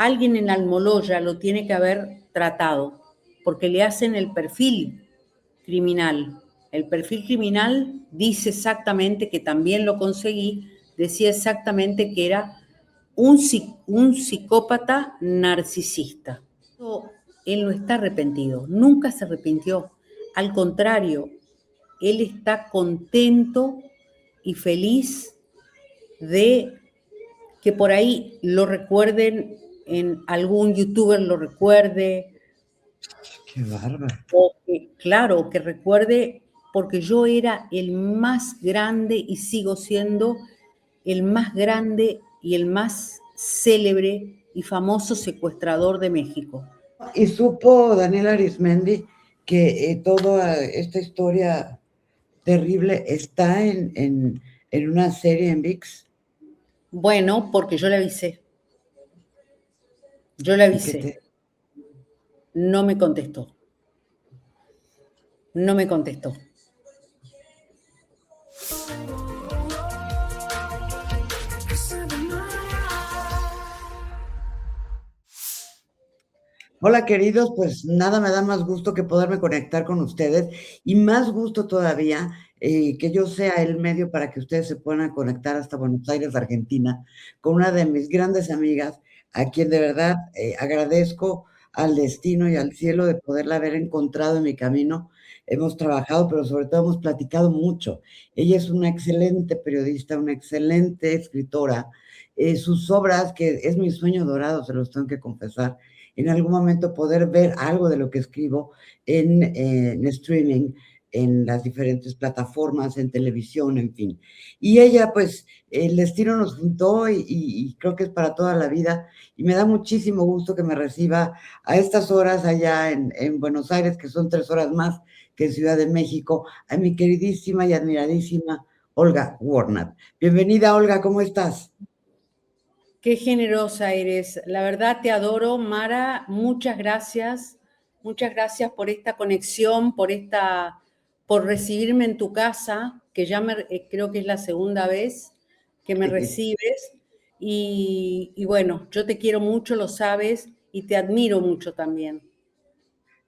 alguien en Almoloya lo tiene que haber tratado, porque le hacen el perfil criminal. El perfil criminal dice exactamente, que también lo conseguí, decía exactamente que era un psicópata narcisista. Él no está arrepentido, nunca se arrepintió. Al contrario, él está contento y feliz de que por ahí lo recuerden, en algún youtuber lo recuerde. Qué bárbaro. O que, claro, que recuerde, porque yo era el más grande y sigo siendo el más grande y el más célebre y famoso secuestrador de México. Y supo Daniel Arismendi que toda esta historia terrible está en una serie en ViX. Bueno, porque yo le avisé. Yo le avisé. No me contestó. No me contestó. Hola queridos, pues nada me da más gusto que poderme conectar con ustedes y más gusto todavía que yo sea el medio para que ustedes se puedan conectar hasta Buenos Aires, Argentina, con una de mis grandes amigas, a quien de verdad agradezco al destino y al cielo de poderla haber encontrado en mi camino. Hemos trabajado, pero sobre todo hemos platicado mucho. Ella es una excelente periodista, una excelente escritora. Sus obras, que es mi sueño dorado, se los tengo que confesar, en algún momento poder ver algo de lo que escribo en streaming, en las diferentes plataformas, en televisión, en fin. Y ella, pues, el destino nos juntó y creo que es para toda la vida. Y me da muchísimo gusto que me reciba a estas horas allá en Buenos Aires, que son 3 horas más que en Ciudad de México, a mi queridísima y admiradísima Olga Warnat. Bienvenida, Olga, ¿cómo estás? Qué generosa eres. La verdad te adoro, Mara. Muchas gracias. Muchas gracias por esta conexión, por recibirme en tu casa, que ya creo que es la segunda vez que me recibes. Y bueno, yo te quiero mucho, lo sabes, y te admiro mucho también.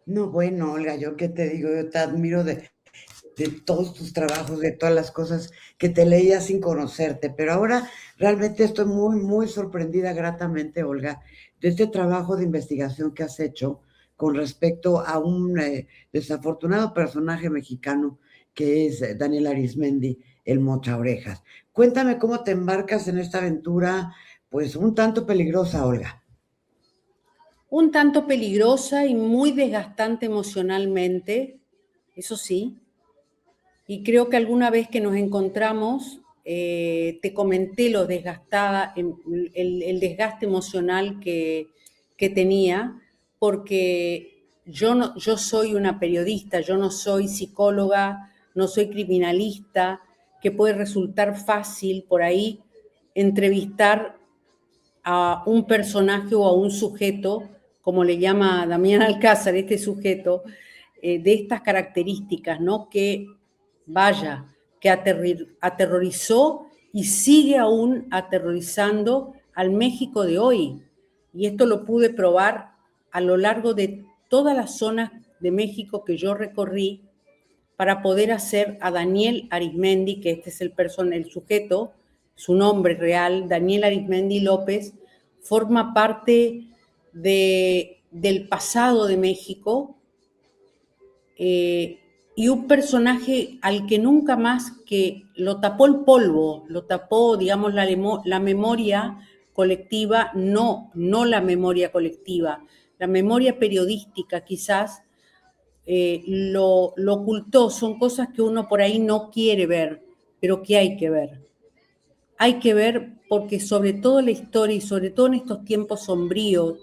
No, bueno, Olga, yo qué te digo, yo te admiro de todos tus trabajos, de todas las cosas que te leía sin conocerte, pero ahora realmente estoy muy, muy sorprendida gratamente, Olga, de este trabajo de investigación que has hecho con respecto a un desafortunado personaje mexicano que es Daniel Arismendi, el Mocha Orejas. Cuéntame cómo te embarcas en esta aventura, pues un tanto peligrosa, Olga. Un tanto peligrosa y muy desgastante emocionalmente, eso sí. Y creo que alguna vez que nos encontramos, te comenté lo desgastada, el desgaste emocional que tenía, porque yo soy una periodista, yo no soy psicóloga, no soy criminalista, que puede resultar fácil por ahí entrevistar a un personaje o a un sujeto, como le llama Damián Alcázar, este sujeto, de estas características, ¿no? Que vaya, que aterrorizó y sigue aún aterrorizando al México de hoy. Y esto lo pude probar a lo largo de todas las zonas de México que yo recorrí para poder hacer a Daniel Arismendi, que este es el sujeto, su nombre real, Daniel Arismendi López, forma parte del pasado de México, y un personaje al que nunca más, que lo tapó el polvo, lo tapó, digamos, la memoria colectiva, no la memoria colectiva, la memoria periodística quizás, lo ocultó. Son cosas que uno por ahí no quiere ver, pero que hay que ver. Hay que ver porque sobre todo la historia y sobre todo en estos tiempos sombríos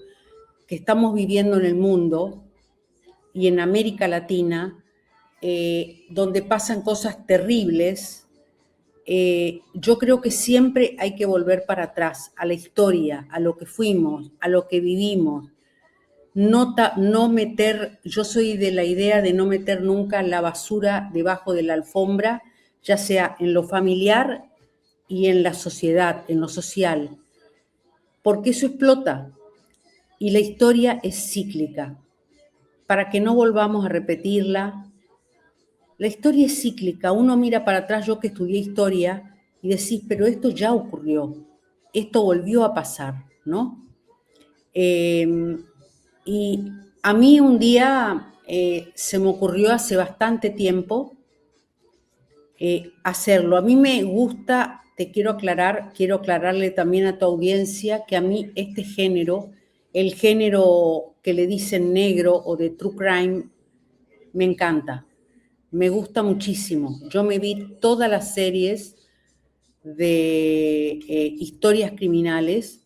que estamos viviendo en el mundo y en América Latina, donde pasan cosas terribles, yo creo que siempre hay que volver para atrás, a la historia, a lo que fuimos, a lo que vivimos. No meter, yo soy de la idea de no meter nunca la basura debajo de la alfombra, ya sea en lo familiar y en la sociedad, en lo social, porque eso explota. y la historia es cíclica. Para que no volvamos a repetirla, la historia es cíclica. Uno mira para atrás, yo que estudié historia, y decís, pero esto ya ocurrió, esto volvió a pasar, ¿no? Y a mí un día se me ocurrió hace bastante tiempo hacerlo. A mí me gusta, quiero aclararle también a tu audiencia que a mí este género, el género que le dicen negro o de true crime, me encanta. Me gusta muchísimo. Yo me vi todas las series de historias criminales,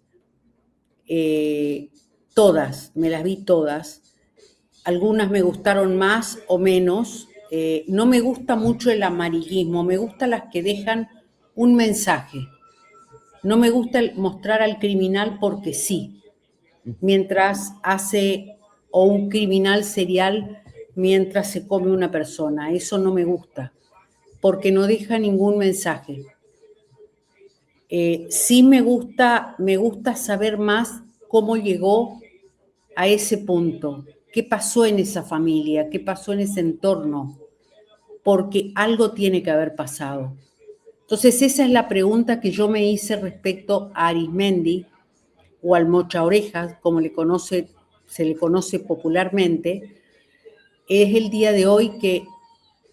todas, me las vi todas. Algunas me gustaron más o menos. No me gusta mucho el amarillismo, me gustan las que dejan un mensaje. No me gusta mostrar al criminal porque sí, mientras hace, o un criminal serial mientras se come una persona. Eso no me gusta, porque no deja ningún mensaje. Sí me gusta saber más cómo llegó a ese punto, qué pasó en esa familia, qué pasó en ese entorno, porque algo tiene que haber pasado. Entonces esa es la pregunta que yo me hice respecto a Arismendi, o al mocha orejas, como se le conoce popularmente. Es el día de hoy que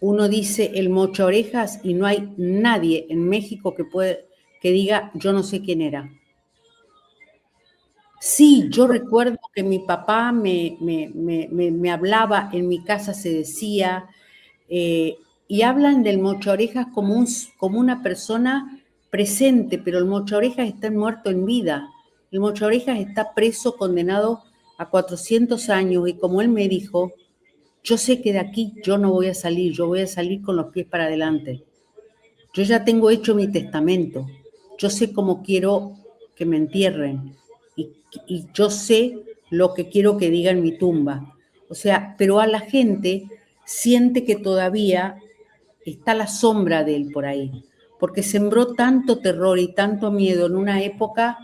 uno dice el mocha orejas y no hay nadie en México que diga yo no sé quién era. Sí, yo recuerdo que mi papá me hablaba, en mi casa se decía, y hablan del mocha orejas como una persona presente, pero el mocha orejas está muerto en vida. El mocha orejas está preso, condenado a 400 años, y como él me dijo, yo sé que de aquí yo no voy a salir, yo voy a salir con los pies para adelante. Yo ya tengo hecho mi testamento, yo sé cómo quiero que me entierren y yo sé lo que quiero que diga en mi tumba. O sea, pero a la gente siente que todavía está la sombra de él por ahí, porque sembró tanto terror y tanto miedo en una época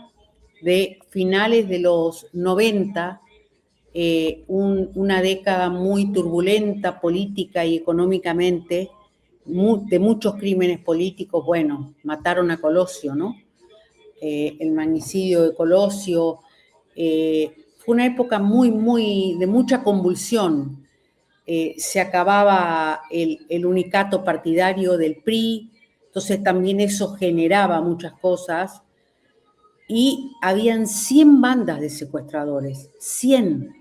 de finales de los 90, una década muy turbulenta política y económicamente, de muchos crímenes políticos. Bueno, mataron a Colosio, ¿no? El magnicidio de Colosio. Fue una época de mucha convulsión. Se acababa el unicato partidario del PRI, entonces también eso generaba muchas cosas. Y habían 100 bandas de secuestradores, 100.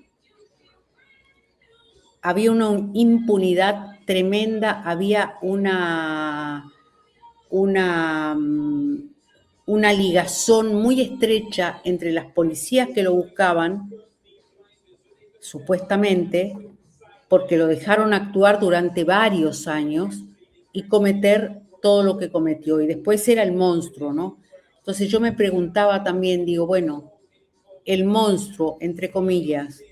Había una impunidad tremenda, había una ligazón muy estrecha entre las policías que lo buscaban, supuestamente, porque lo dejaron actuar durante varios años y cometer todo lo que cometió. Y después era el monstruo, ¿no? Entonces yo me preguntaba también, digo, bueno, el monstruo, entre comillas,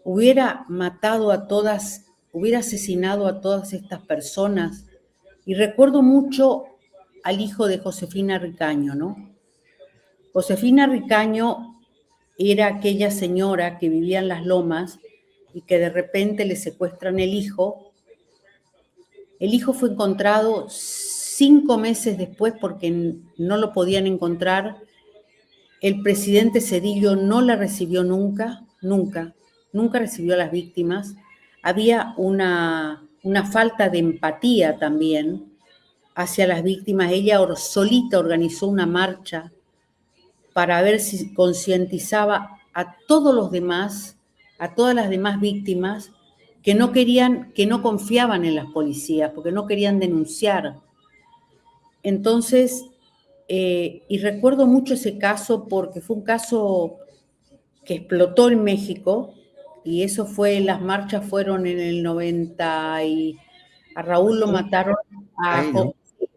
hubiera matado a todas, hubiera asesinado a todas estas personas. Y recuerdo mucho al hijo de Josefina Ricaño, ¿no? Josefina Ricaño era aquella señora que vivía en Las Lomas y que de repente le secuestran el hijo. El hijo fue encontrado 5 meses después porque no lo podían encontrar. El presidente Zedillo no la recibió nunca, nunca, nunca recibió a las víctimas. Había una falta de empatía también hacia las víctimas. Ella solita organizó una marcha para ver si concientizaba a todos los demás, a todas las demás víctimas que no querían, que no confiaban en las policías, porque no querían denunciar. Entonces, y recuerdo mucho ese caso porque fue un caso que explotó en México, y eso fue, las marchas fueron en el 90 y a Raúl lo mataron,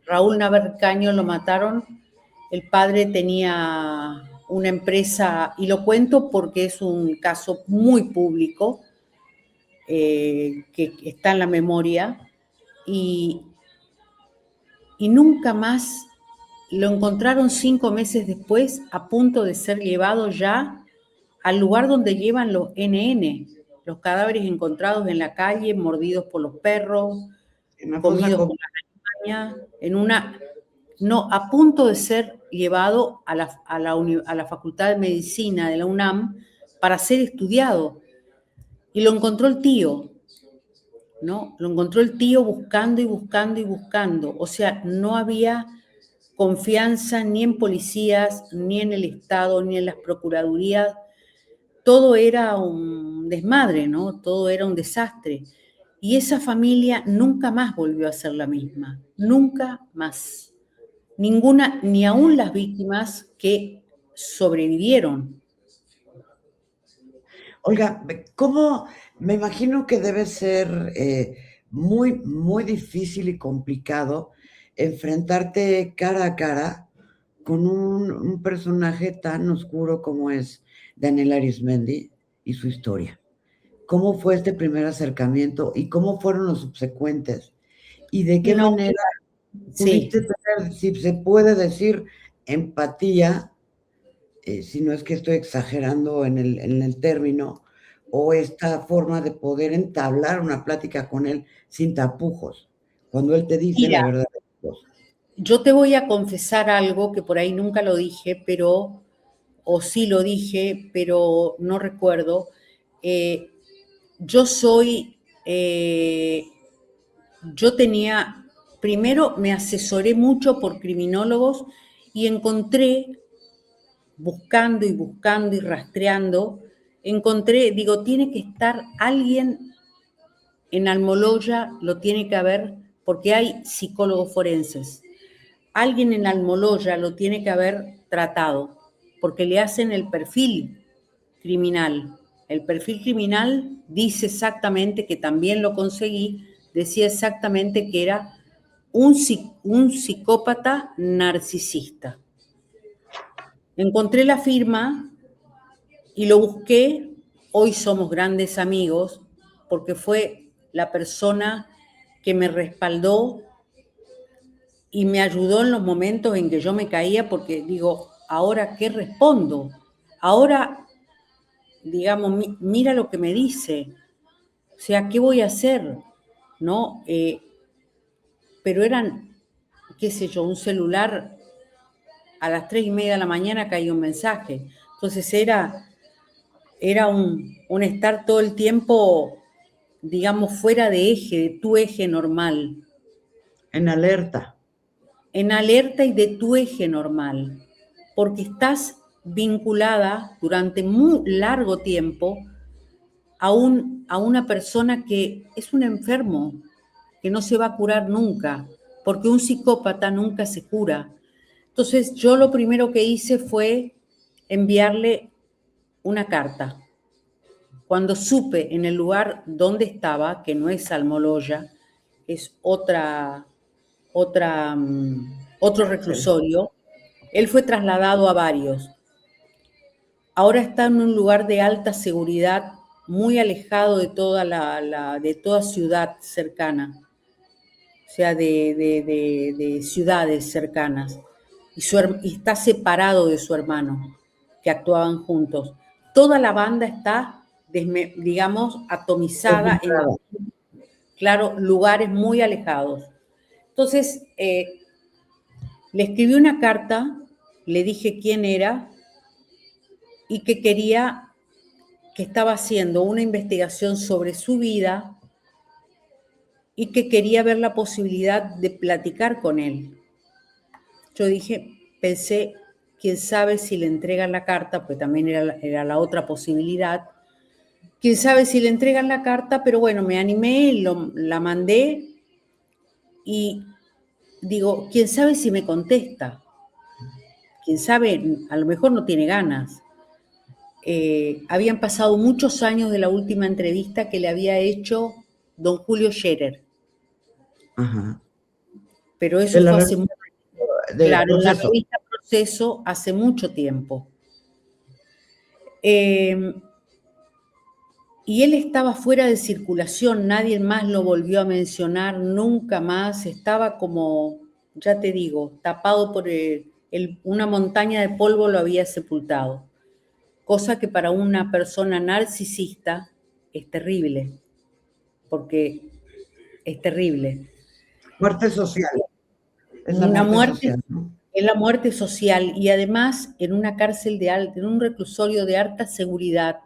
Raúl Navarcaño lo mataron. El padre tenía una empresa, y lo cuento porque es un caso muy público, que está en la memoria, y nunca más lo encontraron 5 meses después, a punto de ser llevado ya al lugar donde llevan los NN, los cadáveres encontrados en la calle, mordidos por los perros, comidos por las arañas, no, a punto de ser llevado a la Facultad de Medicina de la UNAM para ser estudiado. Y lo encontró el tío, ¿no? Lo encontró el tío buscando y buscando y buscando. O sea, no había confianza ni en policías, ni en el Estado, ni en las procuradurías. Todo era un desmadre, ¿no? Todo era un desastre. Y esa familia nunca más volvió a ser la misma, nunca más. Ninguna, ni aún las víctimas que sobrevivieron. Olga, ¿cómo? Me imagino que debe ser muy, muy difícil y complicado enfrentarte cara a cara con un personaje tan oscuro como es Daniel Arismendi y su historia. ¿Cómo fue este primer acercamiento y cómo fueron los subsecuentes? ¿Y de qué No, manera sí. pudiste tener, si se puede decir, empatía, si no es que estoy exagerando en el término, o esta forma de poder entablar una plática con él sin tapujos, cuando él te dice Mira, la verdad de las cosas? yo te voy a confesar algo que por ahí nunca lo dije, pero, o sí lo dije, pero no recuerdo. Eh, yo soy, yo tenía, primero me asesoré mucho por criminólogos y encontré, buscando y buscando y rastreando, encontré, digo, tiene que estar alguien en Almoloya, lo tiene que haber, porque hay psicólogos forenses. Alguien en Almoloya lo tiene que haber tratado, porque le hacen el perfil criminal. El perfil criminal dice exactamente, que también lo conseguí, decía exactamente que era un psicópata narcisista. Encontré la firma y lo busqué. Hoy somos grandes amigos porque fue la persona que me respaldó y me ayudó en los momentos en que yo me caía, porque digo, ¿ahora qué respondo? Ahora, digamos, mira lo que me dice. O sea, ¿qué voy a hacer? ¿No? Pero eran, qué sé yo, un celular, a las 3:30 de la mañana caía un mensaje. Entonces era un estar todo el tiempo, digamos, fuera de eje, de tu eje normal. En alerta. En alerta y de tu eje normal, porque estás vinculada durante muy largo tiempo a una persona que es un enfermo, que no se va a curar nunca, porque un psicópata nunca se cura. Entonces yo lo primero que hice fue enviarle una carta. Cuando supe en el lugar donde estaba, que no es Almoloya, es otro reclusorio, él fue trasladado a varios. Ahora está en un lugar de alta seguridad, muy alejado de de toda ciudad cercana, o sea, de ciudades cercanas. Y está separado de su hermano, que actuaban juntos. Toda la banda está, digamos, atomizada en, claro, lugares muy alejados. Entonces, le escribí una carta, le dije quién era y que quería, que estaba haciendo una investigación sobre su vida y que quería ver la posibilidad de platicar con él. Yo dije, pensé, quién sabe si le entregan la carta, pues también era la otra posibilidad. Quién sabe si le entregan la carta, pero bueno, me animé, la mandé y digo, quién sabe si me contesta. Quién sabe, a lo mejor no tiene ganas. Habían pasado muchos años de la última entrevista que le había hecho don Julio Scherer. Ajá. Pero eso fue hace mucho tiempo. De Claro, en la Proceso. revista Proceso hace mucho tiempo. Y él estaba fuera de circulación, nadie más lo volvió a mencionar nunca más, estaba como, ya te digo, tapado por una montaña de polvo lo había sepultado. cosa que para una persona narcisista es terrible, porque es terrible. Muerte social. Es la Una muerte muerte social, ¿no? es la muerte social y además en una cárcel en un reclusorio de alta seguridad,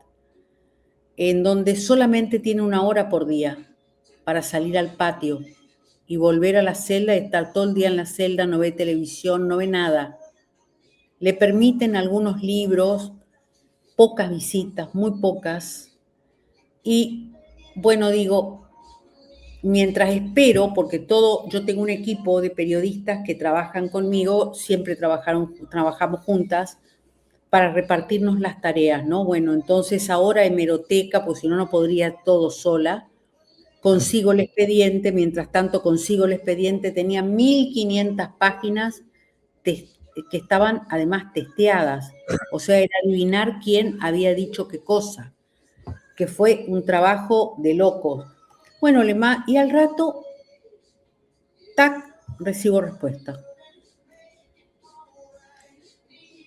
en donde solamente tiene 1 hora por día para salir al patio y volver a la celda y estar todo el día en la celda, no ve televisión, no ve nada. Le permiten algunos libros, pocas visitas, muy pocas. Y bueno, digo, mientras espero, porque yo tengo un equipo de periodistas que trabajan conmigo, siempre trabajamos juntas para repartirnos las tareas, ¿no? Bueno, entonces ahora hemeroteca, pues si no, no podría todo sola. Consigo el expediente, mientras tanto consigo el expediente, tenía 1500 páginas que estaban además testeadas, o sea, era adivinar quién había dicho qué cosa, que fue un trabajo de locos. Bueno, y al rato, tac, recibo respuesta.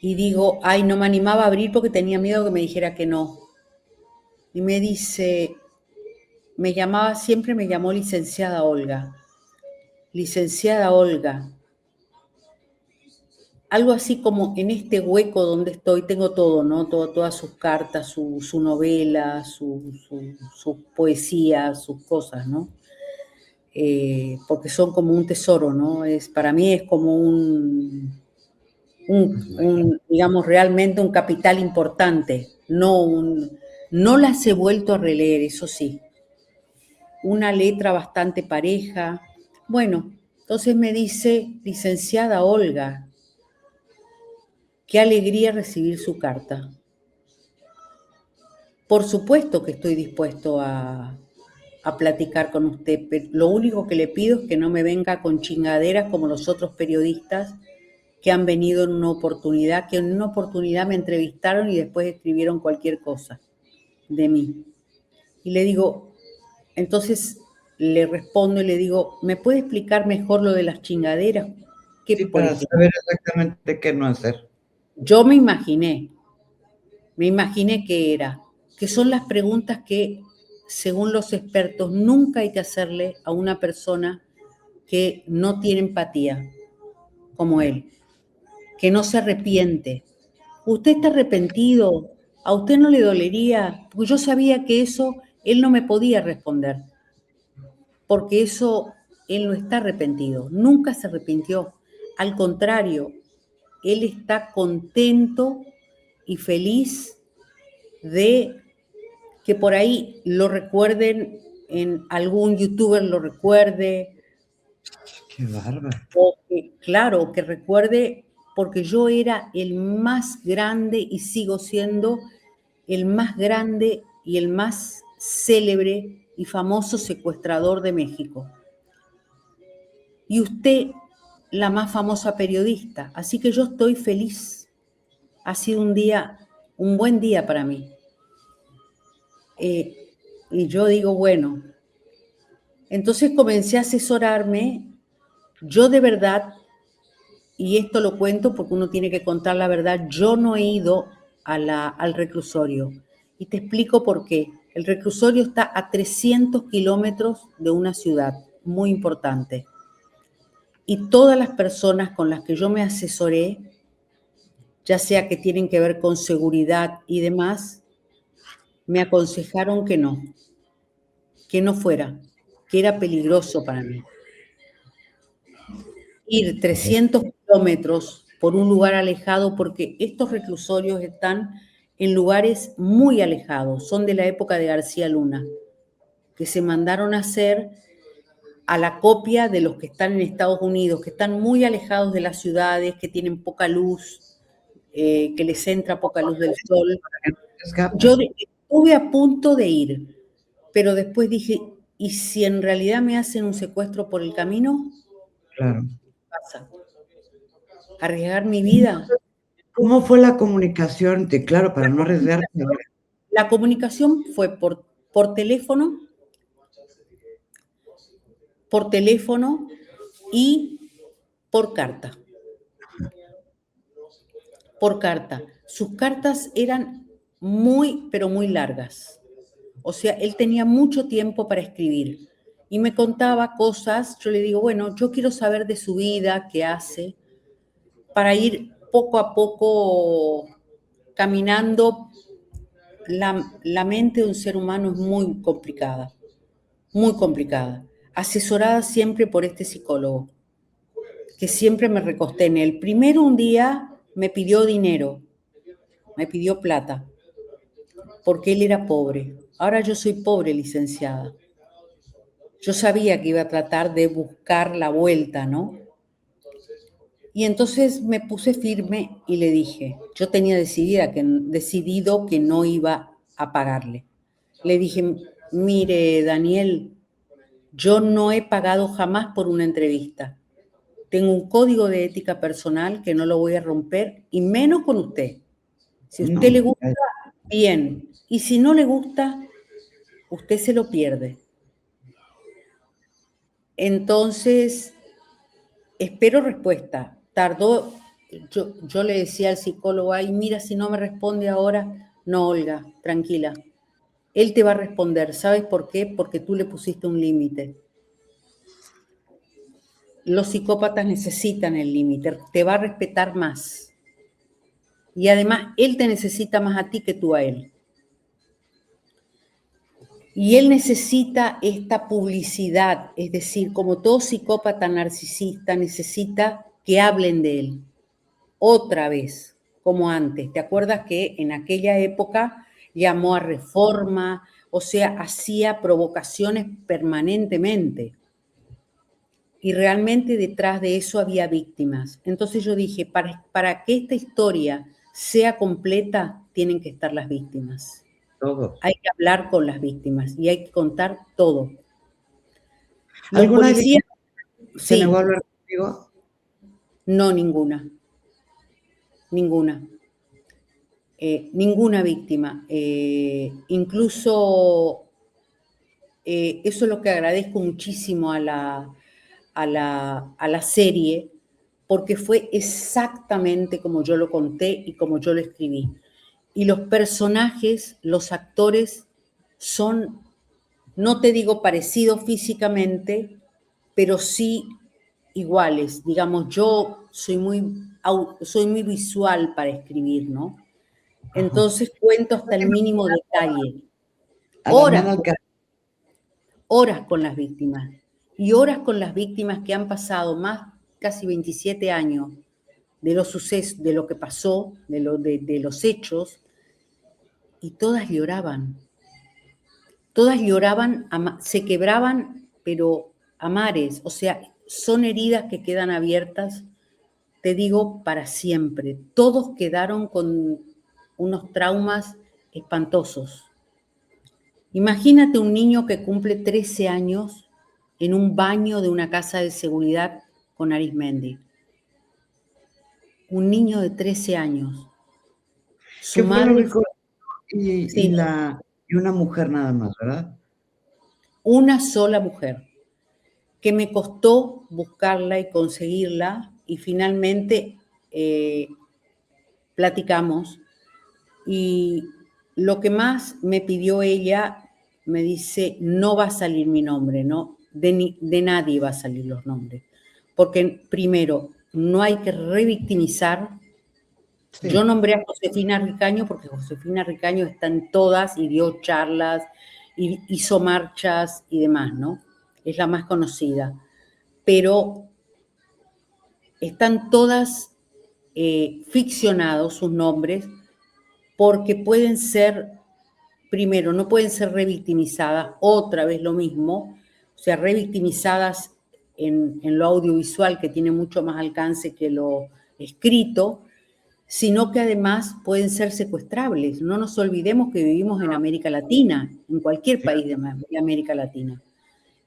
Y digo, ay, no me animaba a abrir porque tenía miedo que me dijera que no. Y me dice, siempre me llamó licenciada Olga. Licenciada Olga, algo así como en este hueco donde estoy, tengo todo, ¿no? Todas sus cartas, su novela, sus poesías, sus cosas, ¿no? Porque son como un tesoro, ¿no? Para mí es como digamos, realmente un capital importante. No las he vuelto a releer, eso sí. Una letra bastante pareja. Bueno, entonces me dice, licenciada Olga, qué alegría recibir su carta. Por supuesto que estoy dispuesto a platicar con usted, pero lo único que le pido es que no me venga con chingaderas como los otros periodistas que han venido que en una oportunidad me entrevistaron y después escribieron cualquier cosa de mí. Y le digo, entonces le respondo y le digo, ¿me puede explicar mejor lo de las chingaderas? ¿Qué, Sí, por para ejemplo? saber exactamente qué no hacer. Yo me imaginé que son las preguntas que, según los expertos, nunca hay que hacerle a una persona que no tiene empatía, como él, que no se arrepiente. ¿Usted está arrepentido? ¿A usted no le dolería? Porque yo sabía que eso él no me podía responder, porque eso él no está arrepentido, nunca se arrepintió. Al contrario, él está contento y feliz de que por ahí lo recuerden, en algún youtuber lo recuerde. Qué bárbaro. O claro, que recuerde, porque yo era el más grande y sigo siendo el más grande y el más célebre y famoso secuestrador de México. Y usted, la más famosa periodista. Así que yo estoy feliz. Ha sido un buen día para mí. Y yo digo, bueno, entonces comencé a asesorarme. Yo de verdad, y esto lo cuento porque uno tiene que contar la verdad, yo no he ido al reclusorio. Y te explico por qué. El reclusorio está a 300 kilómetros de una ciudad muy importante. Y todas las personas con las que yo me asesoré, ya sea que tienen que ver con seguridad y demás, me aconsejaron que no fuera, que era peligroso para mí. Ir 300 kilómetros por un lugar alejado, porque estos reclusorios están en lugares muy alejados, son de la época de García Luna, que se mandaron a hacer a la copia de los que están en Estados Unidos, que están muy alejados de las ciudades, que tienen poca luz, que les entra poca luz del sol. Yo estuve a punto de ir, pero después dije, ¿y si en realidad me hacen un secuestro por el camino? Claro. ¿Qué pasa? ¿Arriesgar mi vida? ¿Cómo fue la comunicación? Claro, para no arriesgarte. La comunicación fue por teléfono y por carta. Por carta. Sus cartas eran muy, pero muy largas. O sea, él tenía mucho tiempo para escribir y me contaba cosas. Yo le digo, bueno, yo quiero saber de su vida, qué hace, para ir poco a poco caminando. La mente de un ser humano es muy complicada, asesorada siempre por este psicólogo, que siempre me recosté en él. Primero un día me pidió dinero, me pidió plata, porque él era pobre. Ahora yo soy pobre, licenciada. Yo sabía que iba a tratar de buscar la vuelta, ¿no? Y entonces me puse firme y le dije, yo tenía decidido que no iba a pagarle. Le dije, mire, Daniel, yo no he pagado jamás por una entrevista. Tengo un código de ética personal que no lo voy a romper, y menos con usted. Si a usted le No, gusta, bien. Y si no le gusta, usted se lo pierde. Entonces, espero respuesta. Tardó, yo le decía al psicólogo, ay, mira, si no me responde ahora, no, Olga, tranquila. Él te va a responder. ¿Sabes por qué? Porque tú le pusiste un límite. Los psicópatas necesitan el límite, te va a respetar más. Y además, él te necesita más a ti que tú a él. Y él necesita esta publicidad, es decir, como todo psicópata narcisista necesita que hablen de él. Otra vez, como antes. ¿Te acuerdas que en aquella época llamó a Reforma? O sea, hacía provocaciones permanentemente. Y realmente detrás de eso había víctimas. Entonces yo dije, para que esta historia sea completa, tienen que estar las víctimas. todo. Hay que hablar con las víctimas y hay que contar todo. Los ¿Alguna de policías, ellas se negó a sí, hablar contigo? no, ninguna, ninguna. Ninguna víctima. Incluso eso es lo que agradezco muchísimo a la serie, porque fue exactamente como yo lo conté y como yo lo escribí. Y los personajes, los actores, son, no te digo parecidos físicamente, pero sí iguales. Digamos, yo soy muy visual para escribir, ¿no? Ajá. Entonces cuento hasta el mínimo detalle. A Damián Horas, Alcázar. horas con las víctimas. Y horas con las víctimas que han pasado más, casi 27 años de los sucesos, de lo que pasó, de los hechos, y todas lloraban. Todas lloraban, se quebraban, pero a mares. O sea, son heridas que quedan abiertas, te digo, para siempre. Todos quedaron con unos traumas espantosos. Imagínate un niño que cumple 13 años en un baño de una casa de seguridad con Arismendi. Un niño de 13 años. Su ¿Qué fue lo madre, único? Y, sí, y una mujer nada más, ¿verdad? una sola mujer, que me costó buscarla y conseguirla, y finalmente platicamos. Y lo que más me pidió ella, me dice, no va a salir mi nombre, ¿no? De nadie va a salir los nombres. Porque primero, no hay que revictimizar. Yo Sí. nombré a Josefina Ricaño porque Josefina Ricaño está en todas y dio charlas, y hizo marchas y demás, ¿no? Es la más conocida. Pero están todas ficcionados sus nombres, porque pueden ser, primero, no pueden ser revictimizadas, otra vez lo mismo, o sea, revictimizadas en lo audiovisual, que tiene mucho más alcance que lo escrito, sino que además pueden ser secuestrables. No nos olvidemos que vivimos en América Latina, en cualquier Sí. país de América Latina.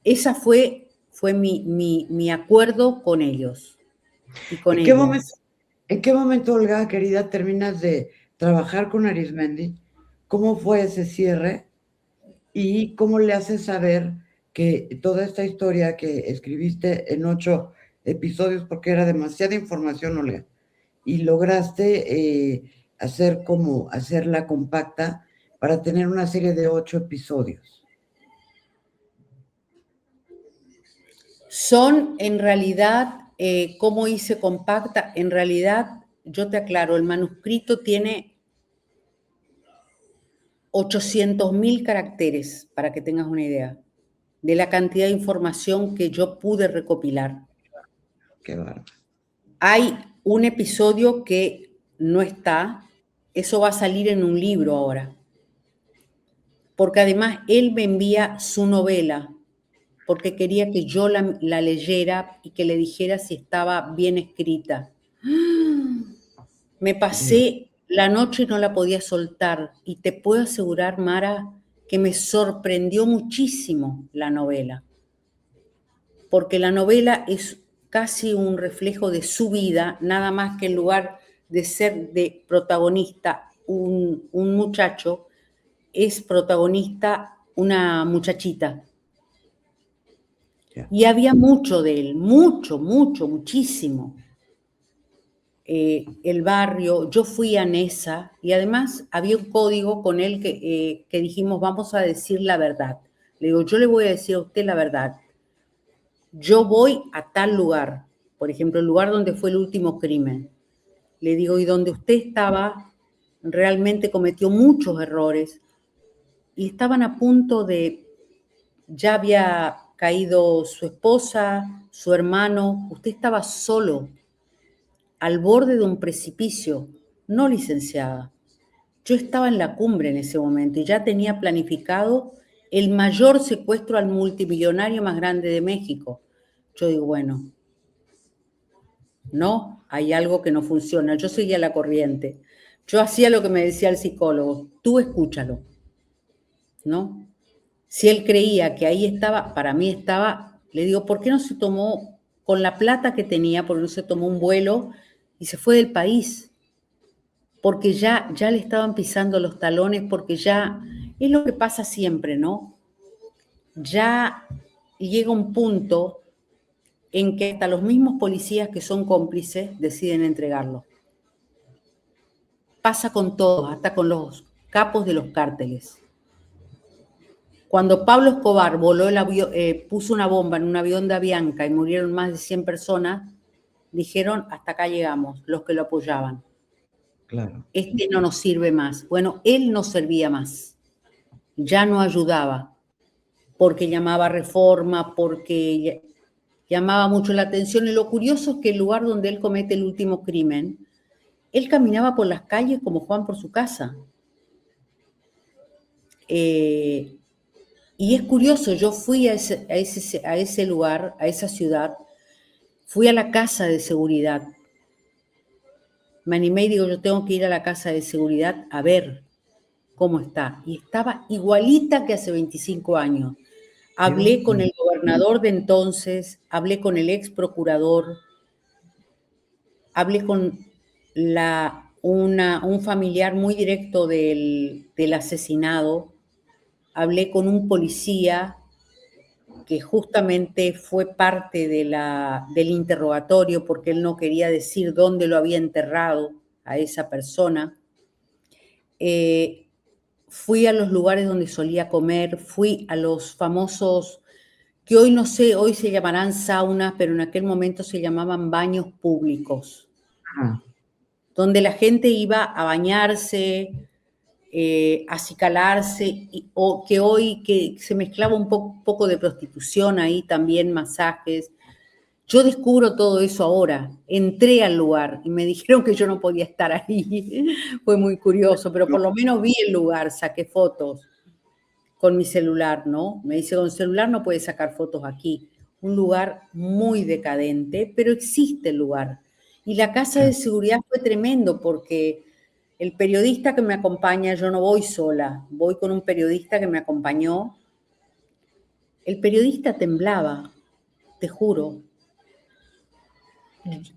Esa fue mi acuerdo con ellos y con ¿En qué momento, ellas. en qué momento, Olga, querida, terminas de trabajar con Arismendi? ¿Cómo fue ese cierre? ¿Y cómo le haces saber que toda esta historia que escribiste en 8 episodios, porque era demasiada información, Olga, y lograste hacerla compacta para tener una serie de 8 episodios. Son en realidad, ¿cómo hice compacta? En realidad, yo te aclaro, el manuscrito tiene 800.000 caracteres, para que tengas una idea, de la cantidad de información que yo pude recopilar. Qué bárbaro. Hay un episodio que no está, eso va a salir en un libro ahora, porque además él me envía su novela, porque quería que yo la leyera y que le dijera si estaba bien escrita. Me pasé la noche y no la podía soltar, y te puedo asegurar, Mara, que me sorprendió muchísimo la novela, porque la novela es casi un reflejo de su vida, nada más que en lugar de ser de protagonista un muchacho, es protagonista una muchachita. Ya. Y había mucho de él, muchísimo. El barrio, yo fui a Nesa y además había un código con él que dijimos, vamos a decir la verdad. Le digo, yo le voy a decir a usted la verdad. Yo voy a tal lugar, por ejemplo, el lugar donde fue el último crimen. Le digo, y donde usted estaba, realmente cometió muchos errores y estaban a punto de, ya había caído su esposa, su hermano, usted estaba solo, al borde de un precipicio, no licenciada. Yo estaba en la cumbre en ese momento y ya tenía planificado el mayor secuestro al multimillonario más grande de México. Yo digo, bueno, no, hay algo que no funciona. Yo seguía la corriente. Yo hacía lo que me decía el psicólogo, tú escúchalo, ¿no? Si él creía que ahí estaba, para mí estaba, le digo, ¿por qué no se tomó, con la plata que tenía, por qué no se tomó un vuelo y se fue del país? Porque ya le estaban pisando los talones, porque ya, es lo que pasa siempre, ¿no? Ya llega un punto en que hasta los mismos policías que son cómplices deciden entregarlo. Pasa con todos, hasta con los capos de los cárteles. Cuando Pablo Escobar voló el avión, puso una bomba en un avión de Avianca y murieron más de 100 personas, dijeron, hasta acá llegamos, los que lo apoyaban. Claro. Este no nos sirve más. Bueno, él no servía más, ya no ayudaba, porque llamaba reforma, porque llamaba mucho la atención. Y lo curioso es que el lugar donde él comete el último crimen, él caminaba por las calles como Juan por su casa. Y es curioso, yo fui a ese lugar, a esa ciudad, fui a la casa de seguridad. Me animé y digo, yo tengo que ir a la casa de seguridad a ver cómo está. Y estaba igualita que hace 25 años. Dios Hablé con mío. el gobernador de entonces, hablé con el ex procurador, hablé con un familiar muy directo del asesinado, hablé con un policía que justamente fue parte del interrogatorio porque él no quería decir dónde lo había enterrado a esa persona. Fui a los lugares donde solía comer, fui a los famosos, que hoy no sé, hoy se llamarán saunas, pero en aquel momento se llamaban baños públicos, Ah, donde la gente iba a bañarse, a acicalarse, o que hoy que se mezclaba un poco de prostitución ahí también, masajes. Yo descubro todo eso ahora. Entré al lugar y me dijeron que yo no podía estar ahí. Fue muy curioso, pero no, por lo menos vi el lugar, saqué fotos con mi celular, ¿no? Me dice, con celular no puedes sacar fotos aquí. Un lugar muy decadente, pero existe el lugar. Y la casa de claro. seguridad fue tremendo porque el periodista que me acompaña, yo no voy sola, voy con un periodista que me acompañó. El periodista temblaba, te juro.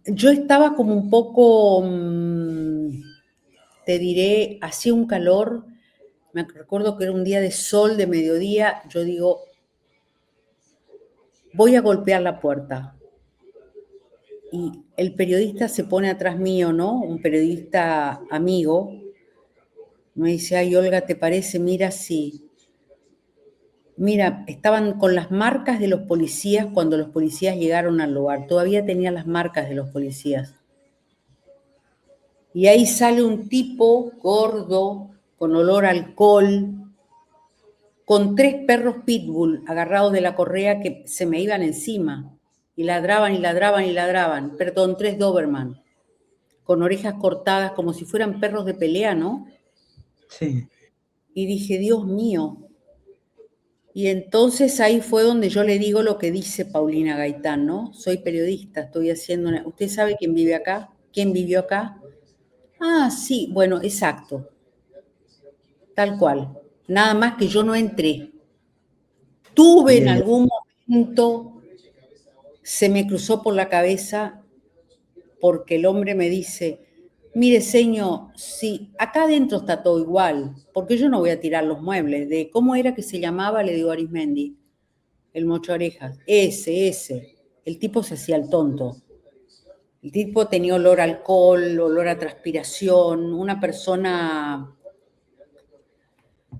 Yo estaba como un poco, te diré, hacía un calor. Me recuerdo que era un día de sol de mediodía. Yo digo, voy a golpear la puerta. y el periodista se pone atrás mío, ¿no? Un periodista amigo, me dice, ay, Olga, ¿te parece? Mira, sí. Mira, estaban con las marcas de los policías cuando los policías llegaron al lugar. Todavía tenía las marcas de los policías. Y ahí sale un tipo gordo, con olor a alcohol, con 3 perros pitbull agarrados de la correa que se me iban encima. Y ladraban y ladraban y ladraban. Perdón, 3 Doberman, con orejas cortadas como si fueran perros de pelea, ¿no? Sí. Y dije, Dios mío. Y entonces ahí fue donde yo le digo lo que dice Paulina Gaitán, ¿no? Soy periodista, estoy haciendo una... ¿Usted sabe quién vive acá? ¿Quién vivió acá? Ah, sí, bueno, exacto, tal cual. Nada más que yo no entré. Tuve Y en ella, algún momento, se me cruzó por la cabeza, porque el hombre me dice, mire, señor, sí, acá adentro está todo igual, porque yo no voy a tirar los muebles. De ¿cómo era que se llamaba? Le digo Arismendi, el mocho orejas. Ese. El tipo se hacía el tonto. El tipo tenía olor a alcohol, olor a transpiración, una persona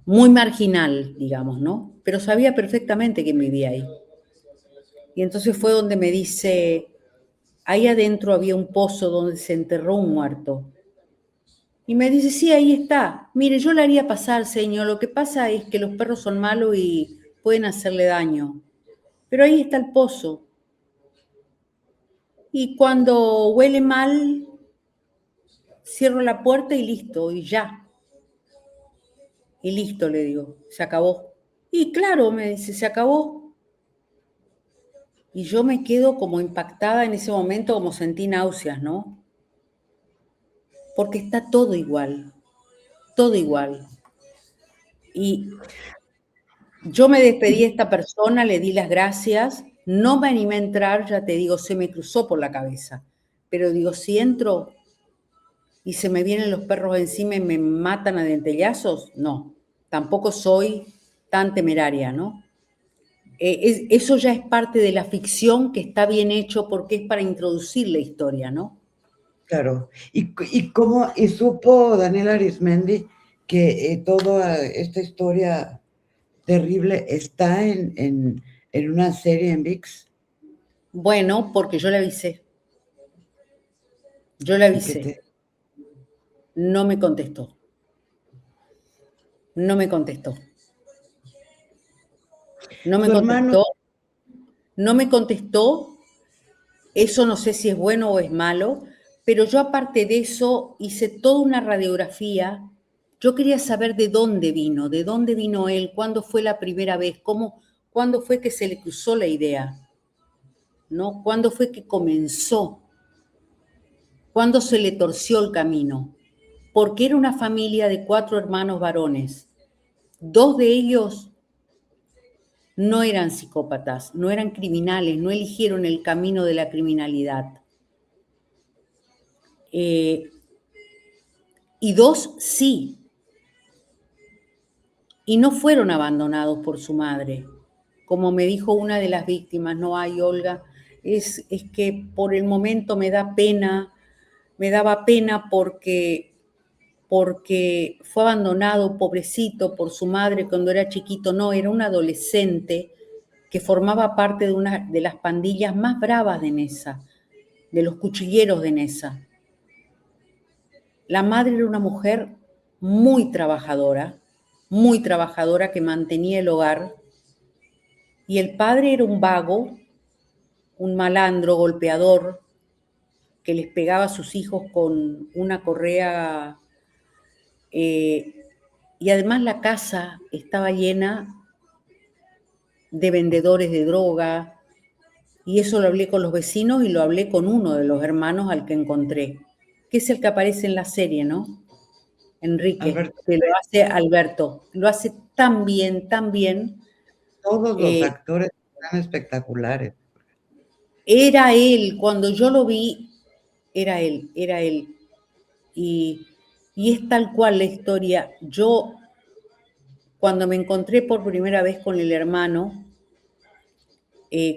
muy marginal, digamos, ¿no? Pero sabía perfectamente quién vivía ahí. Y entonces fue donde me dice, ahí adentro había un pozo donde se enterró un muerto. Y me dice, sí, ahí está. Mire, yo le haría pasar, señor. Lo que pasa es que los perros son malos y pueden hacerle daño. Pero ahí está el pozo. Y cuando huele mal, cierro la puerta y listo, y ya. Y listo, le digo, se acabó. Y claro, me dice, se acabó. Y yo me quedo como impactada en ese momento, como sentí náuseas, ¿no? Porque está todo igual, todo igual. Y yo me despedí de esta persona, le di las gracias, no me animé a entrar, ya te digo, se me cruzó por la cabeza. Pero digo, si entro y se me vienen los perros encima y me matan a dentellazos, no, tampoco soy tan temeraria, ¿no? Eso ya es parte de la ficción que está bien hecho porque es para introducir la historia, ¿no? claro. ¿Y supo Daniel Arismendi que toda esta historia terrible está en una serie en ViX? Bueno, porque yo le avisé, yo le Y que avisé, te... no me contestó, no me contestó, no me Su hermano, contestó, no me contestó, eso no sé si es bueno o es malo, pero yo aparte de eso hice toda una radiografía. Yo quería saber de dónde vino él, cuándo fue la primera vez, cuándo fue que se le cruzó la idea, ¿no? ¿Cuándo fue que comenzó? ¿Cuándo se le torció el camino? Porque era una familia de 4 hermanos varones. 2 de ellos no eran psicópatas, no eran criminales, no eligieron el camino de la criminalidad. Y 2 sí, y no fueron abandonados por su madre. Como me dijo una de las víctimas, no hay, Olga, es que por el momento me da pena, me daba pena porque fue abandonado, pobrecito, por su madre cuando era chiquito. No, era un adolescente que formaba parte de una de las pandillas más bravas de Nesa, de los cuchilleros de Nesa. La madre era una mujer muy trabajadora que mantenía el hogar, y el padre era un vago, un malandro, golpeador, que les pegaba a sus hijos con una correa, y además la casa estaba llena de vendedores de droga, y eso lo hablé con los vecinos y lo hablé con uno de los hermanos al que encontré, que es el que aparece en la serie, ¿no? Enrique, Alberto, que lo hace Alberto, lo hace tan bien. todos los eh, actores están espectaculares. Era él, cuando yo lo vi, era él. Y, y es tal cual la historia. Yo, cuando me encontré por primera vez con el hermano,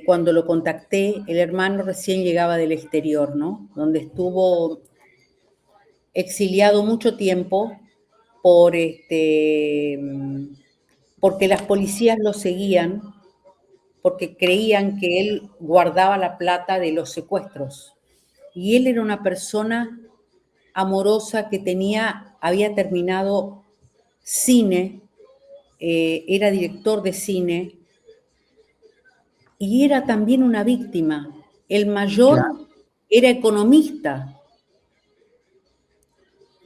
cuando lo contacté, el hermano recién llegaba del exterior, ¿no? Donde estuvo exiliado mucho tiempo por porque las policías lo seguían, porque creían que él guardaba la plata de los secuestros. Y él era una persona amorosa que había terminado cine, era director de cine y era también una víctima. El Claro. mayor era economista,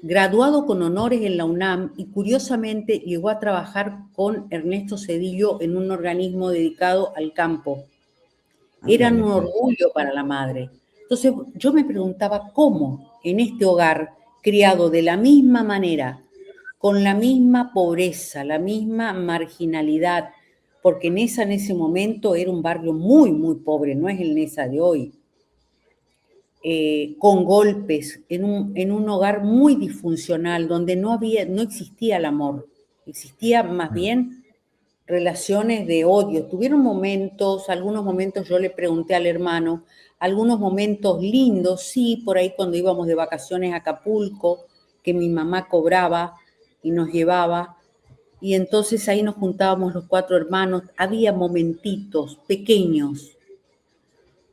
graduado con honores en la UNAM y curiosamente llegó a trabajar con Ernesto Zedillo en un organismo dedicado al campo. Eran Ándale, un pues. orgullo para la madre. Entonces yo me preguntaba cómo en este hogar, criado de la misma manera, con la misma pobreza, la misma marginalidad, porque Neza en ese momento era un barrio muy, muy pobre, no es el Neza de hoy, con golpes, en un hogar muy disfuncional, donde no existía el amor, existía más bien relaciones de odio. Tuvieron momentos, algunos momentos yo le pregunté al hermano, algunos momentos lindos, sí, por ahí cuando íbamos de vacaciones a Acapulco, que mi mamá cobraba y nos llevaba, y entonces ahí nos juntábamos los 4 hermanos, había momentitos pequeños.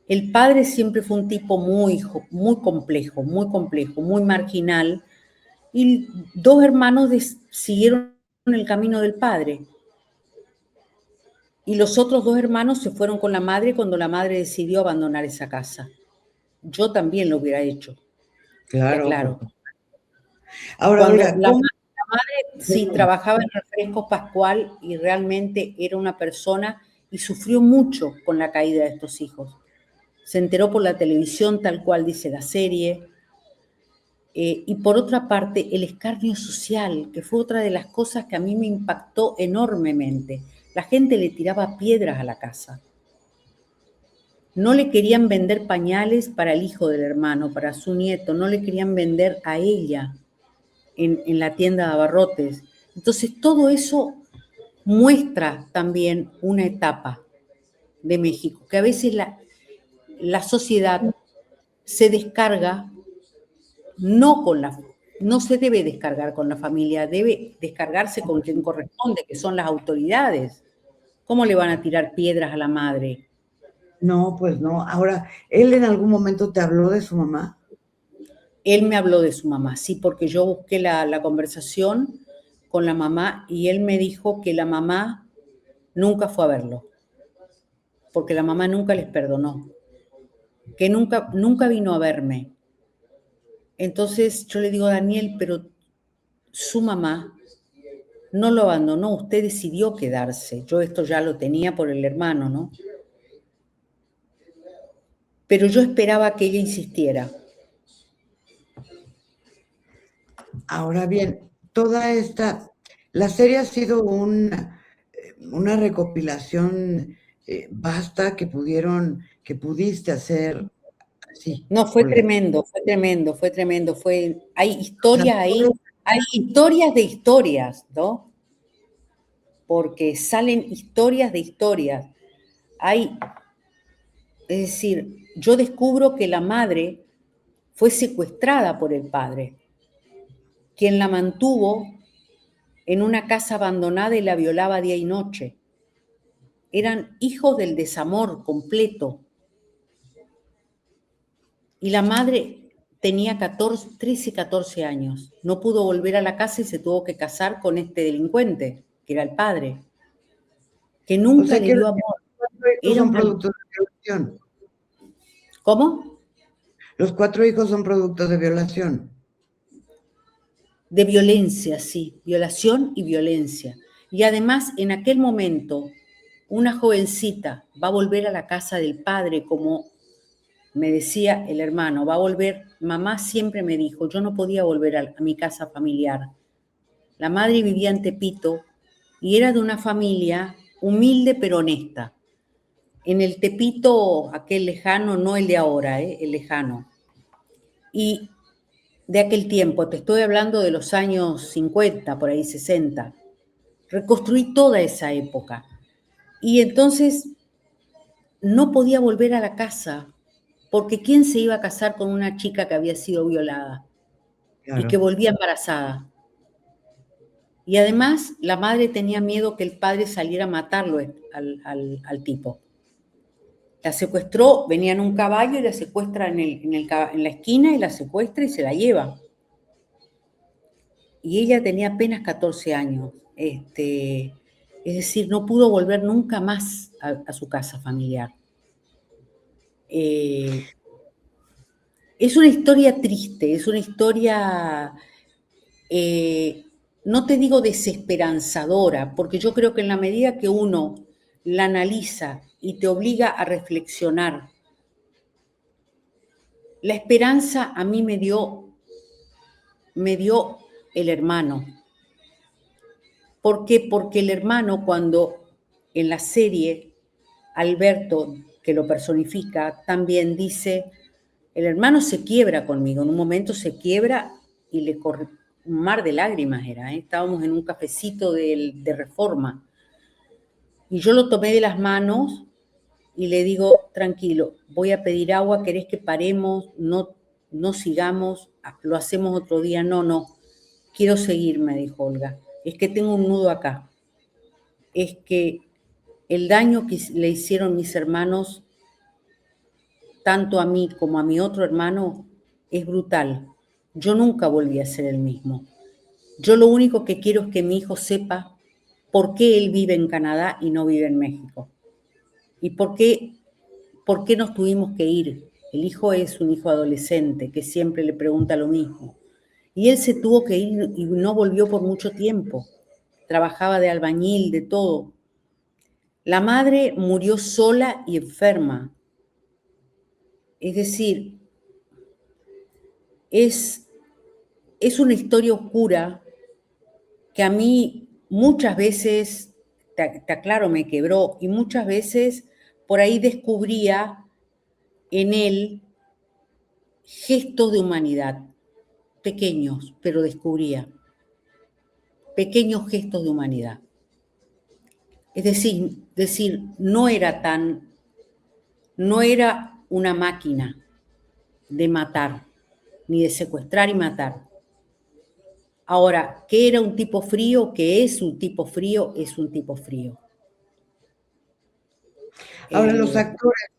El padre siempre fue un tipo muy complejo, muy marginal, y 2 hermanos siguieron el camino del padre. Y los otros 2 hermanos se fueron con la madre cuando la madre decidió abandonar esa casa. Yo también lo hubiera hecho, te Claro, aclaro. ahora, Cuando Olga, la ¿cómo? madre sí trabajaba en Refrescos Pascual y realmente era una persona y sufrió mucho con la caída de estos hijos. Se enteró por la televisión, tal cual dice la serie. Y por otra parte, el escarnio social, que fue otra de las cosas que a mí me impactó enormemente. La gente le tiraba piedras a la casa. No le querían vender pañales para el hijo del hermano, para su nieto, no le querían vender a ella en la tienda de abarrotes. Entonces, todo eso muestra también una etapa de México, que a veces la sociedad se descarga no con la no se debe descargar con la familia, debe descargarse con quien corresponde, que son las autoridades. ¿Cómo le van a tirar piedras a la madre? No, pues no. Ahora, ¿él en algún momento te habló de su mamá? Él me habló de su mamá, sí, porque yo busqué la conversación con la mamá y él me dijo que la mamá nunca fue a verlo, porque la mamá nunca les perdonó, que nunca vino a verme. Entonces yo le digo, Daniel, pero su mamá no lo abandonó, usted decidió quedarse. Yo esto ya lo tenía por el hermano, ¿no? Pero yo esperaba que ella insistiera. Ahora bien, la serie ha sido una recopilación vasta que pudiste hacer así, No, fue Olga. tremendo, fue tremendo, fue tremendo. Hay O sea, historias ahí, hay historias de historias, ¿no? Porque salen historias de historias. Hay, es decir, yo descubro que la madre fue secuestrada por el padre, quien la mantuvo en una casa abandonada y la violaba día y noche. Eran hijos del desamor completo. Y la madre tenía 13, 14 años. No pudo volver a la casa y se tuvo que casar con este delincuente, que era el padre, que o nunca sea le que dio los amor. 4 hijos Era son una... productos de violación. ¿Cómo? Los 4 hijos son productos de violación. De violencia, sí, violación y violencia. Y además, en aquel momento, una jovencita va a volver a la casa del padre, como me decía el hermano, va a volver, mamá siempre me dijo, yo no podía volver a mi casa familiar. La madre vivía en Tepito y era de una familia humilde pero honesta. En el Tepito, aquel lejano, no el de ahora, el lejano. Y de aquel tiempo, te estoy hablando de los años 50, por ahí 60. Reconstruí toda esa época. Y entonces no podía volver a la casa, porque ¿quién se iba a casar con una chica que había sido violada y que Claro. volvía embarazada? Y además la madre tenía miedo que el padre saliera a matarlo al tipo. La secuestró, venía en un caballo y la secuestra en la esquina y la secuestra y se la lleva. Y ella tenía apenas 14 años. Es decir, no pudo volver nunca más a su casa familiar. Es una historia triste, es una historia, no te digo desesperanzadora, porque yo creo que en la medida que uno la analiza y te obliga a reflexionar, la esperanza a mí me dio el hermano. ¿Por qué? Porque el hermano, cuando en la serie Alberto, que lo personifica, también dice, el hermano se quiebra conmigo, en un momento se quiebra y le corre un mar de lágrimas, estábamos en un cafecito de Reforma, y yo lo tomé de las manos y le digo, tranquilo, voy a pedir agua, ¿querés que paremos? No sigamos, lo hacemos otro día. No, quiero seguir, me dijo Olga, es que tengo un nudo acá, es que el daño que le hicieron mis hermanos, tanto a mí como a mi otro hermano, es brutal. Yo nunca volví a ser el mismo. Yo lo único que quiero es que mi hijo sepa por qué él vive en Canadá y no vive en México. Y por qué nos tuvimos que ir. El hijo es un hijo adolescente que siempre le pregunta lo mismo. Y él se tuvo que ir y no volvió por mucho tiempo. Trabajaba de albañil, de todo. La madre murió sola y enferma. Es decir, es una historia oscura que a mí muchas veces, te aclaro, me quebró, y muchas veces por ahí descubría en él gestos de humanidad, pequeños, pero descubría pequeños gestos de humanidad. Es decir, no era una máquina de matar, ni de secuestrar y matar. Ahora, ¿qué era un tipo frío? ¿Qué es un tipo frío? Es un tipo frío. Ahora, los actores,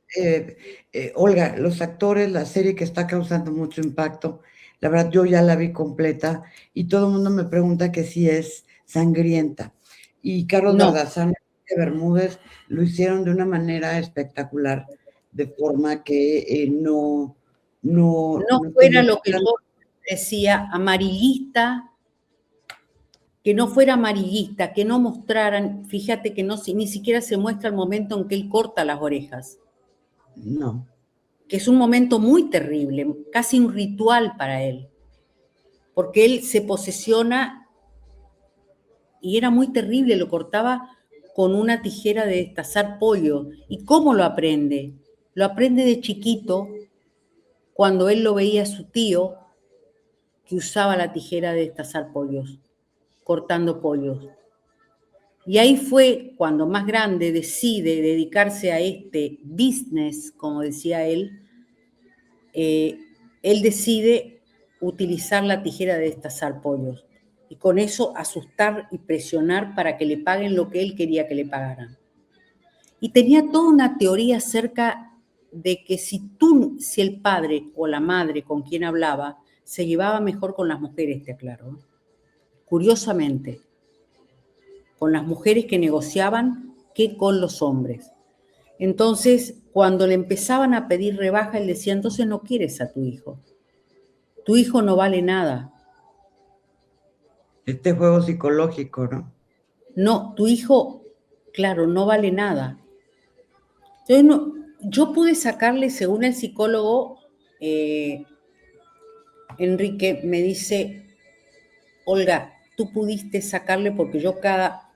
Olga, los actores, la serie que está causando mucho impacto, la verdad yo ya la vi completa y todo el mundo me pregunta que si es sangrienta. Y Carlos No, Bardazán y Bermúdez lo hicieron de una manera espectacular, de forma que no no fuera tenía lo que yo decía, amarillista, que no fuera amarillista, que no mostraran, fíjate que no, ni siquiera se muestra el momento en que él corta las orejas, no. que es un momento muy terrible, casi un ritual para él, porque él se posesiona y era muy terrible, lo cortaba con una tijera de destazar pollo. ¿Y cómo lo aprende? Lo aprende de chiquito, cuando él lo veía a su tío, que usaba la tijera de destazar pollos, cortando pollos. Y ahí fue cuando más grande decide dedicarse a este business, como decía él decide utilizar la tijera de destazar pollos y con eso asustar y presionar para que le paguen lo que él quería que le pagaran. Y tenía toda una teoría acerca de que si el padre o la madre con quien hablaba se llevaba mejor con las mujeres, te aclaro, curiosamente, con las mujeres que negociaban que con los hombres. Entonces, cuando le empezaban a pedir rebaja, él decía, entonces no quieres a tu hijo. Tu hijo no vale nada. Este juego psicológico, ¿no? No, tu hijo, claro, no vale nada. Yo pude sacarle, según el psicólogo, Enrique, me dice, Olga, tú pudiste sacarle porque yo cada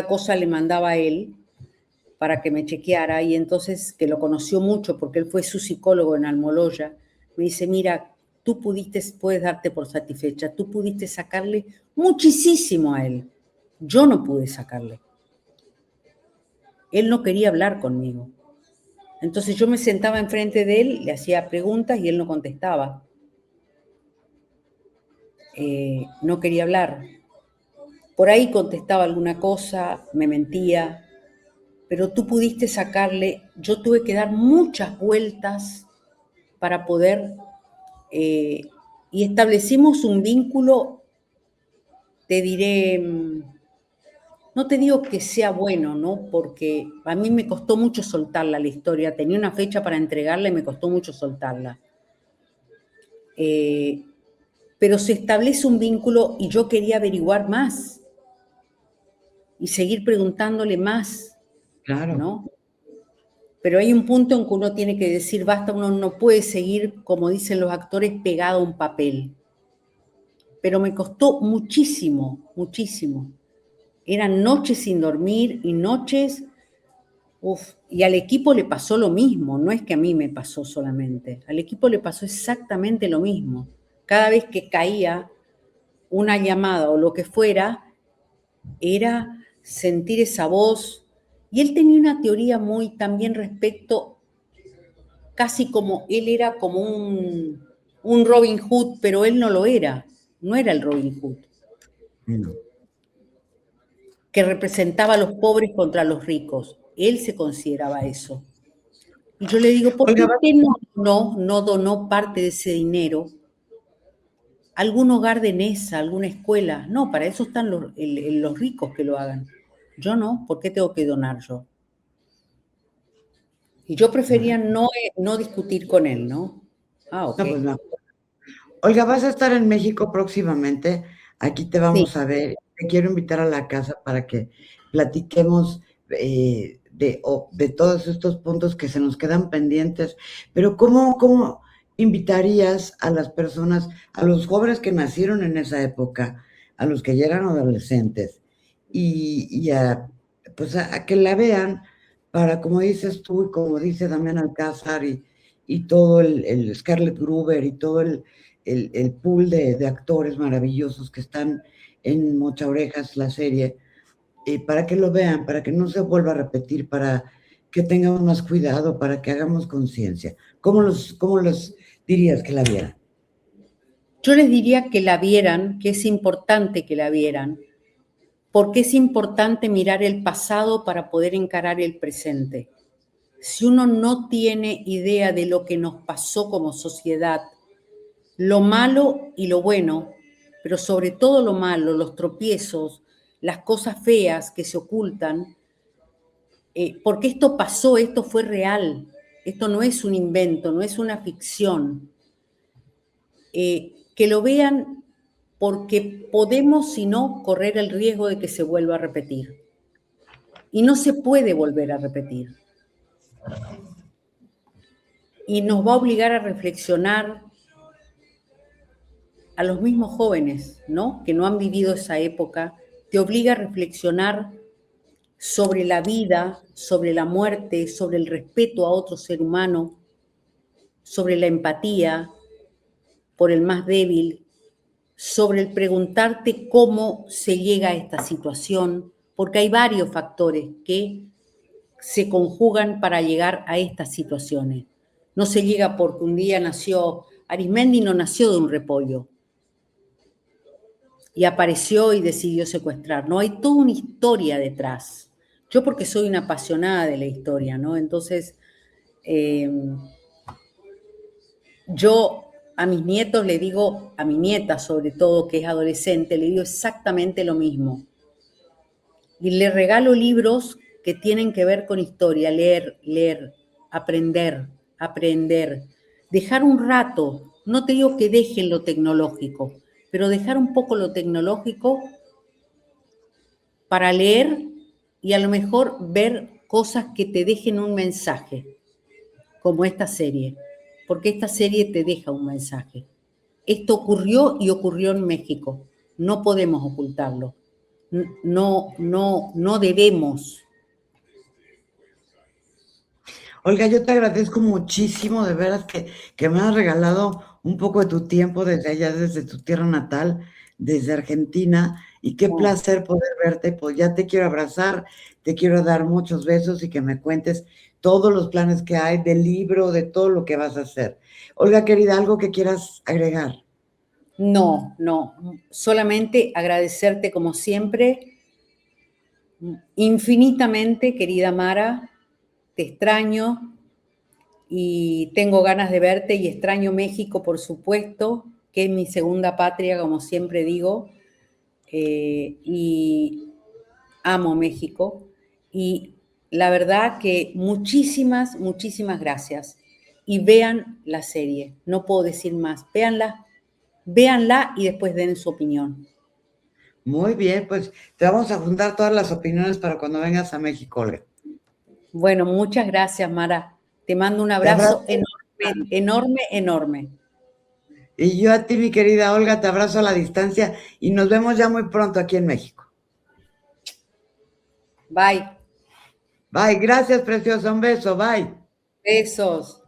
cosa le mandaba a él para que me chequeara y entonces, que lo conoció mucho porque él fue su psicólogo en Almoloya, me dice, mira, puedes darte por satisfecha, tú pudiste sacarle muchísimo a él. Yo no pude sacarle. Él no quería hablar conmigo. Entonces yo me sentaba enfrente de él, le hacía preguntas y él no contestaba. No quería hablar. Por ahí contestaba alguna cosa, me mentía, pero tú pudiste sacarle, yo tuve que dar muchas vueltas para poder, y establecimos un vínculo, te diré, no te digo que sea bueno, ¿no? Porque a mí me costó mucho soltarla la historia, tenía una fecha para entregarla y me costó mucho soltarla. Pero se establece un vínculo y yo quería averiguar más y seguir preguntándole más, Claro. ¿no? Pero hay un punto en que uno tiene que decir, basta, uno no puede seguir, como dicen los actores, pegado a un papel. Pero me costó muchísimo, muchísimo. Eran noches sin dormir y noches, y al equipo le pasó lo mismo, no es que a mí me pasó solamente, al equipo le pasó exactamente lo mismo. Cada vez que caía una llamada o lo que fuera, era sentir esa voz. Y él tenía una teoría muy también respecto, casi como él era como un Robin Hood, pero él no lo era, no era el Robin Hood, No. que representaba a los pobres contra los ricos. Él se consideraba eso. Y yo le digo, ¿por qué Olga, usted no donó parte de ese dinero a algún hogar de Nesa, alguna escuela? No, para eso están los ricos que lo hagan. Yo no, ¿por qué tengo que donar yo? Y yo prefería no discutir con él, ¿no? Ah, ok. no, pues no. Olga, vas a estar en México próximamente. Aquí te Sí, vamos a ver. Te quiero invitar a la casa para que platiquemos de todos estos puntos que se nos quedan pendientes. Pero ¿cómo invitarías a las personas, a los jóvenes que nacieron en esa época, a los que ya eran adolescentes, y pues a que la vean para, como dices tú y como dice Damián Alcázar y todo el Scarlett Gruber y todo el pool de actores maravillosos que están en Mocha Orejas, la serie, para que lo vean, para que no se vuelva a repetir, para que tengamos más cuidado, para que hagamos conciencia. ¿Cómo los dirías que la vieran? yo les diría que la vieran, que es importante que la vieran, porque es importante mirar el pasado para poder encarar el presente. Si uno no tiene idea de lo que nos pasó como sociedad, lo malo y lo bueno, pero sobre todo lo malo, los tropiezos, las cosas feas que se ocultan, porque esto pasó, esto fue real, esto no es un invento, no es una ficción. Que lo vean porque podemos, si no, correr el riesgo de que se vuelva a repetir. Y no se puede volver a repetir. Y nos va a obligar a reflexionar a los mismos jóvenes, ¿no? Que no han vivido esa época, te obliga a reflexionar sobre la vida, sobre la muerte, sobre el respeto a otro ser humano, sobre la empatía por el más débil, sobre el preguntarte cómo se llega a esta situación, porque hay varios factores que se conjugan para llegar a estas situaciones. No se llega porque un día nació, Arismendi no nació de un repollo y apareció y decidió secuestrar, ¿no? Hay toda una historia detrás. Yo porque soy una apasionada de la historia, ¿no? Entonces, yo a mis nietos le digo, a mi nieta sobre todo, que es adolescente, le digo exactamente lo mismo. Y le regalo libros que tienen que ver con historia, leer, aprender, aprender. Dejar un rato, no te digo que dejen lo tecnológico, pero dejar un poco lo tecnológico para leer y a lo mejor ver cosas que te dejen un mensaje, como esta serie, porque esta serie te deja un mensaje. Esto ocurrió y ocurrió en México. No podemos ocultarlo. No debemos. Olga, yo te agradezco muchísimo, de veras que me has regalado un poco de tu tiempo desde allá, desde tu tierra natal. desde Argentina y qué Oh. placer poder verte. Pues ya te quiero abrazar, te quiero dar muchos besos y que me cuentes todos los planes que hay del libro, de todo lo que vas a hacer. Olga, querida, ¿algo que quieras agregar? No, no, solamente agradecerte como siempre, infinitamente, querida Mara, te extraño y tengo ganas de verte y extraño México, por supuesto, que es mi segunda patria, como siempre digo, y amo México. Y la verdad que muchísimas, muchísimas gracias. Y vean la serie, no puedo decir más, véanla, véanla y después den su opinión. Muy bien, pues te vamos a juntar todas las opiniones para cuando vengas a México, Olga. Bueno, muchas gracias, Mara. Te mando un Te abrazo. abrazo enorme, enorme, enorme. Y yo a ti, mi querida Olga, te abrazo a la distancia y nos vemos ya muy pronto aquí en México. Bye. Bye, gracias, preciosa. Un beso, bye. Besos.